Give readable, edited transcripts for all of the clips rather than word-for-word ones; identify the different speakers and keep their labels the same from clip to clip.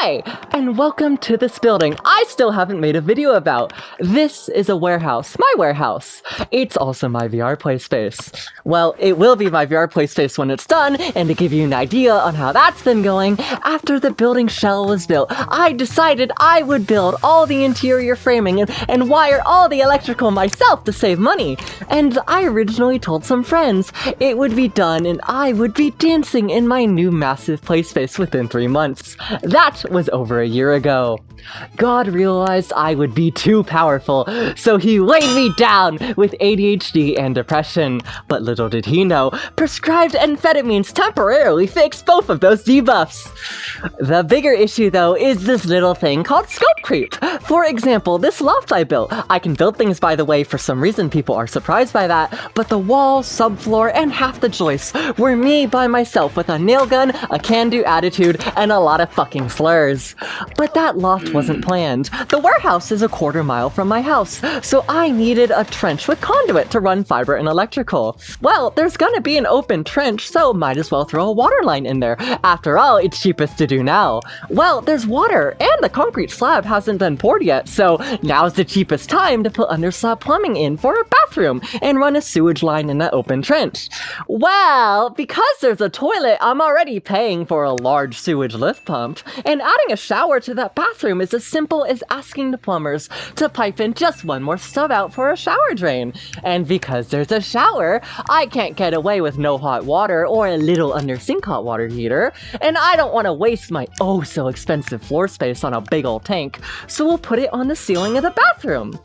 Speaker 1: Hi, and welcome to this building I still haven't made a video about. This is a warehouse, my warehouse. It's also my VR play space. Well, it will be my VR play space when it's done, and to give you an idea on how that's been going, after the building shell was built, I decided I would build all the interior framing and wire all the electrical myself to save money. And I originally told some friends it would be done and I would be dancing in my new massive play space within 3 months. That was over a year ago. God realized I would be too powerful, so he laid me down with ADHD and depression. But little did he know, prescribed amphetamines temporarily fixed both of those debuffs. The bigger issue though is this little thing called scope creep. For example, this loft I built. I can build things, by the way, for some reason people are surprised by that, but the wall, subfloor, and half the joists were me by myself with a nail gun, a can-do attitude, and a lot of fucking slurs. But that loft wasn't planned. The warehouse is a quarter mile from my house, so I needed a trench with conduit to run fiber and electrical. Well, there's gonna be an open trench, so might as well throw a water line in there. After all, it's cheapest to do now. Well, there's water, and the concrete slab hasn't been poured yet, so now's the cheapest time to put underslab plumbing in for a bathroom and run a sewage line in that open trench. Well, because there's a toilet, I'm already paying for a large sewage lift pump, and adding a shower to that bathroom is as simple as asking the plumbers to pipe in just one more stub out for a shower drain. And because there's a shower, I can't get away with no hot water or a little under sink hot water heater, and I don't want to waste my oh so expensive floor space on a big old tank, so we'll put it on the ceiling of the bathroom.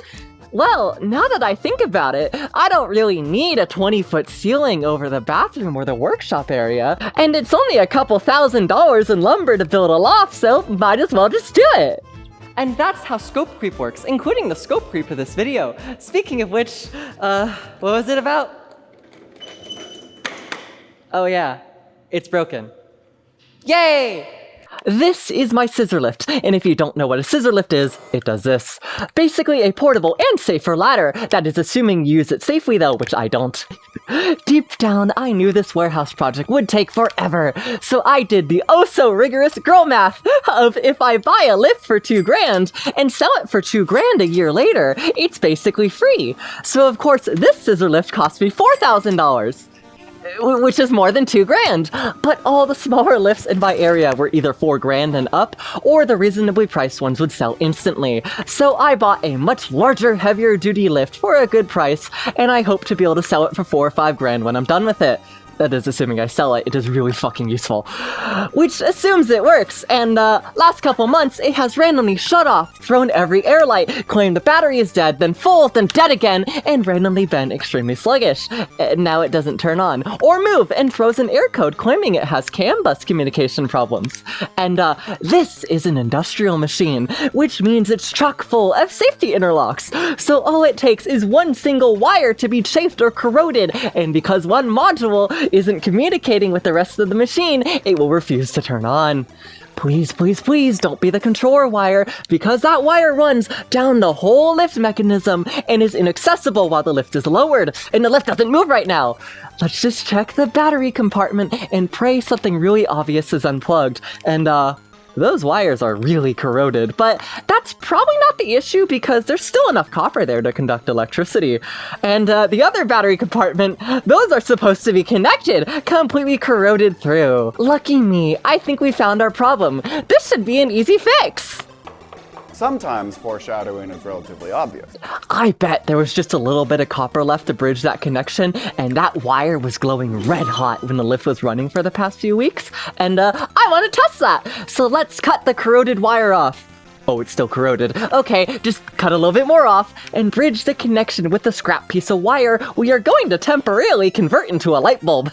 Speaker 1: Well, now that I think about it, I don't really need a 20-foot ceiling over the bathroom or the workshop area, and it's only a couple $1,000s in lumber to build a loft, so might as well just do it. And that's how scope creep works, including the scope creep of this video. Speaking of which, what was it about? Oh yeah, it's broken. Yay! This is my scissor lift, and if you don't know what a scissor lift is, it does this. Basically a portable and safer ladder, that is assuming you use it safely though, which I don't. Deep down, I knew this warehouse project would take forever, so I did the oh-so-rigorous girl math of if I buy a lift for $2,000 and sell it for $2,000 a year later, it's basically free. So of course, this scissor lift cost me $4,000. Which is more than $2,000, but all the smaller lifts in my area were either $4,000 and up, or the reasonably priced ones would sell instantly. So I bought a much larger, heavier duty lift for a good price, and I hope to be able to sell it for $4,000 or $5,000 when I'm done with it. That is assuming I sell it. It is really fucking useful. Which assumes it works, and last couple months it has randomly shut off, thrown every air light, claimed the battery is dead, then full, then dead again, and randomly been extremely sluggish. Now it doesn't turn on, or move, and throws an error code claiming it has CAN bus communication problems. And this is an industrial machine, which means it's chock full of safety interlocks. So all it takes is one single wire to be chafed or corroded, and because one module isn't communicating with the rest of the machine, it will refuse to turn on. Please, please, please don't be the controller wire, because that wire runs down the whole lift mechanism and is inaccessible while the lift is lowered, and the lift doesn't move right now. Let's just check the battery compartment and pray something really obvious is unplugged, and those wires are really corroded, but that's probably not the issue because there's still enough copper there to conduct electricity. And the other battery compartment, those are supposed to be connected, completely corroded through. Lucky me, I think we found our problem. This should be an easy fix.
Speaker 2: Sometimes foreshadowing is relatively obvious.
Speaker 1: I bet there was just a little bit of copper left to bridge that connection, and that wire was glowing red hot when the lift was running for the past few weeks, and I want to test that! So let's cut the corroded wire off. Oh, it's still corroded. Okay, just cut a little bit more off, and bridge the connection with the scrap piece of wire we are going to temporarily convert into a light bulb.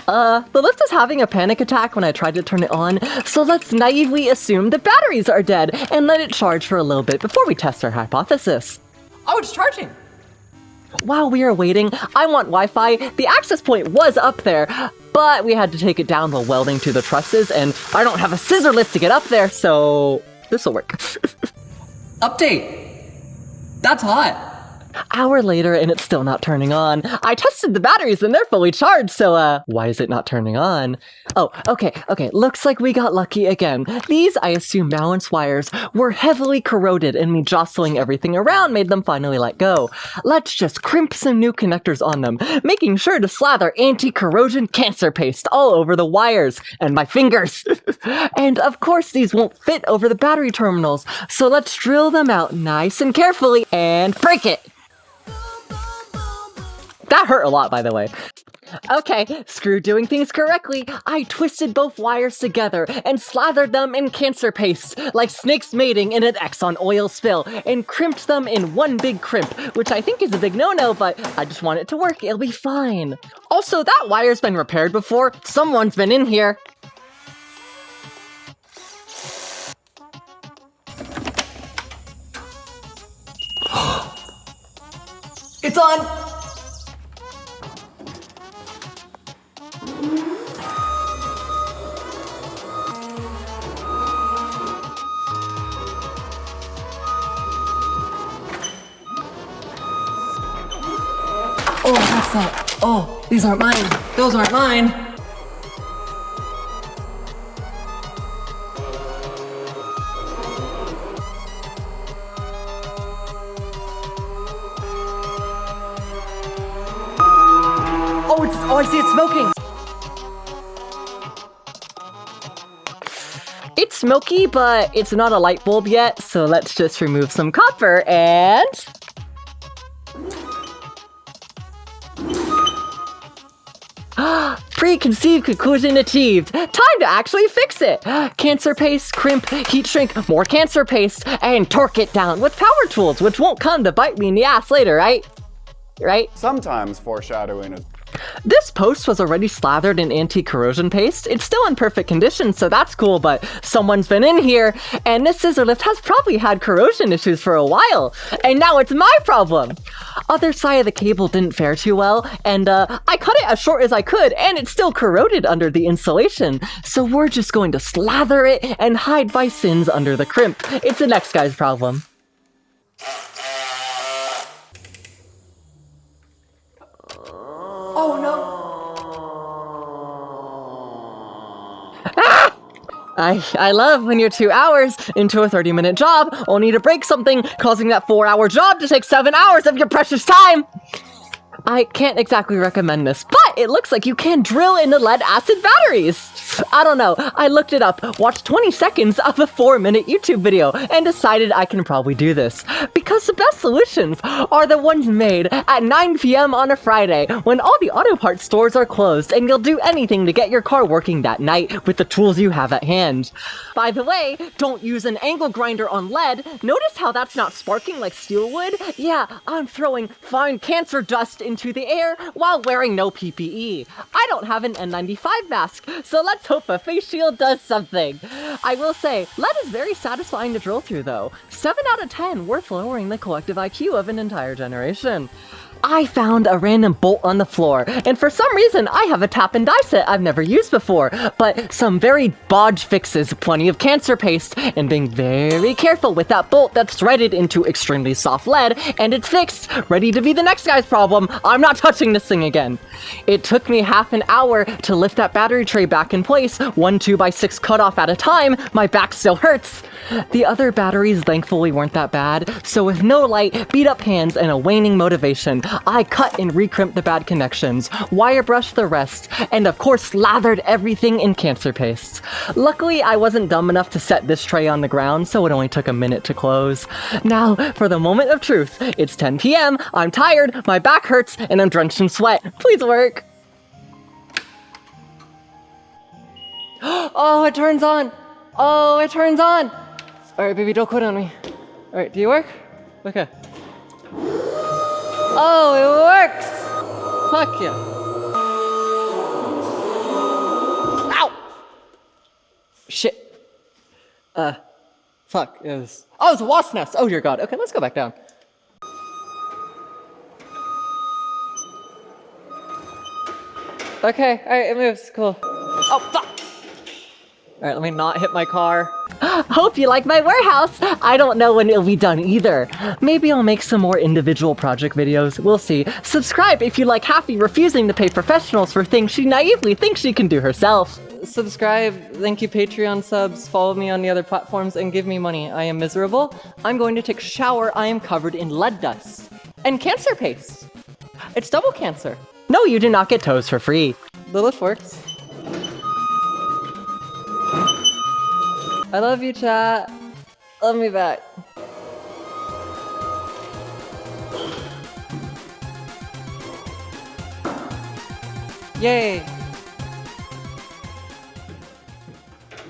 Speaker 1: The lift is having a panic attack when I tried to turn it on, so let's naively assume the batteries are dead and let it charge for a little bit before we test our hypothesis.
Speaker 3: Oh, it's charging!
Speaker 1: While we are waiting, I want Wi-Fi. The access point was up there, but we had to take it down while welding to the trusses, and I don't have a scissor lift to get up there, so this'll work.
Speaker 3: Update! That's hot!
Speaker 1: Hour later and it's still not turning on. I tested the batteries and they're fully charged, so why is it not turning on? Oh, okay, looks like we got lucky again. These, I assume, balance wires were heavily corroded and me jostling everything around made them finally let go. Let's just crimp some new connectors on them, making sure to slather anti-corrosion cancer paste all over the wires and my fingers. And of course these won't fit over the battery terminals, so let's drill them out nice and carefully and break it. That hurt a lot, by the way. Okay, screw doing things correctly. I twisted both wires together and slathered them in cancer paste, like snakes mating in an Exxon oil spill, and crimped them in one big crimp, which I think is a big no-no, but I just want it to work. It'll be fine. Also, that wire's been repaired before. Someone's been in here. It's on! Oh, that's not. Oh, these aren't mine. Those aren't mine. Oh, I see it's smoking. It's smoky, but it's not a light bulb yet, so let's just remove some copper and... Preconceived conclusion achieved. Time to actually fix it. Cancer paste, crimp, heat shrink, more cancer paste, and torque it down with power tools, which won't come to bite me in the ass later, right? Right?
Speaker 2: Sometimes foreshadowing is...
Speaker 1: This post was already slathered in anti-corrosion paste. It's still in perfect condition, so that's cool, but someone's been in here, and this scissor lift has probably had corrosion issues for a while, and now it's my problem. Other side of the cable didn't fare too well, and I cut it as short as I could, and it's still corroded under the insulation, so we're just going to slather it and hide my sins under the crimp. It's the next guy's problem. Oh no! Ah! I love when you're 2 hours into a 30-minute job, only to break something, causing that 4-hour job to take 7 hours of your precious time! I can't exactly recommend this, but it looks like you can drill into lead-acid batteries! I don't know, I looked it up, watched 20 seconds of a 4-minute YouTube video, and decided I can probably do this. Because the best solutions are the ones made at 9 p.m. on a Friday, when all the auto parts stores are closed, and you'll do anything to get your car working that night with the tools you have at hand. By the way, don't use an angle grinder on lead. Notice how that's not sparking like steel would? Yeah, I'm throwing fine cancer dust into the air while wearing no PPE. I don't have an N95 mask, so let's hope a face shield does something. I will say, lead is very satisfying to drill through though. 7 out of 10, worth lowering the collective IQ of an entire generation. I found a random bolt on the floor, and for some reason I have a tap and die set I've never used before, but some very bodge fixes, plenty of cancer paste, and being very careful with that bolt that's threaded into extremely soft lead, and it's fixed, ready to be the next guy's problem. I'm not touching this thing again. It took me half an hour to lift that battery tray back in place, one 2x6 cutoff at a time. My back still hurts. The other batteries thankfully weren't that bad, so with no light, beat up hands, and a waning motivation, I cut and recrimped the bad connections, wire brushed the rest, and of course slathered everything in cancer paste. Luckily, I wasn't dumb enough to set this tray on the ground, so it only took a minute to close. Now, for the moment of truth. It's 10 p.m., I'm tired, my back hurts, and I'm drenched in sweat. Please work. Oh, it turns on. Oh, it turns on. All right, baby, don't quit on me. All right, do you work? Okay. Oh, it works! Fuck yeah. Ow! Shit. Fuck. It was... Oh, it's a wasp nest! Oh dear god. Okay, let's go back down. Okay, alright, it moves. Cool. Oh, fuck! Alright, let me not hit my car. Hope you like my warehouse. I don't know when it'll be done either. Maybe I'll make some more individual project videos. We'll see. Subscribe if you like Happy refusing to pay professionals for things she naively thinks she can do herself. Subscribe, thank you Patreon subs, follow me on the other platforms, and give me money. I am miserable. I'm going to take a shower. I am covered in lead dust. And cancer paste. It's double cancer. No, you do not get toes for free. Lilith works. I love you, chat. Love me back. Yay!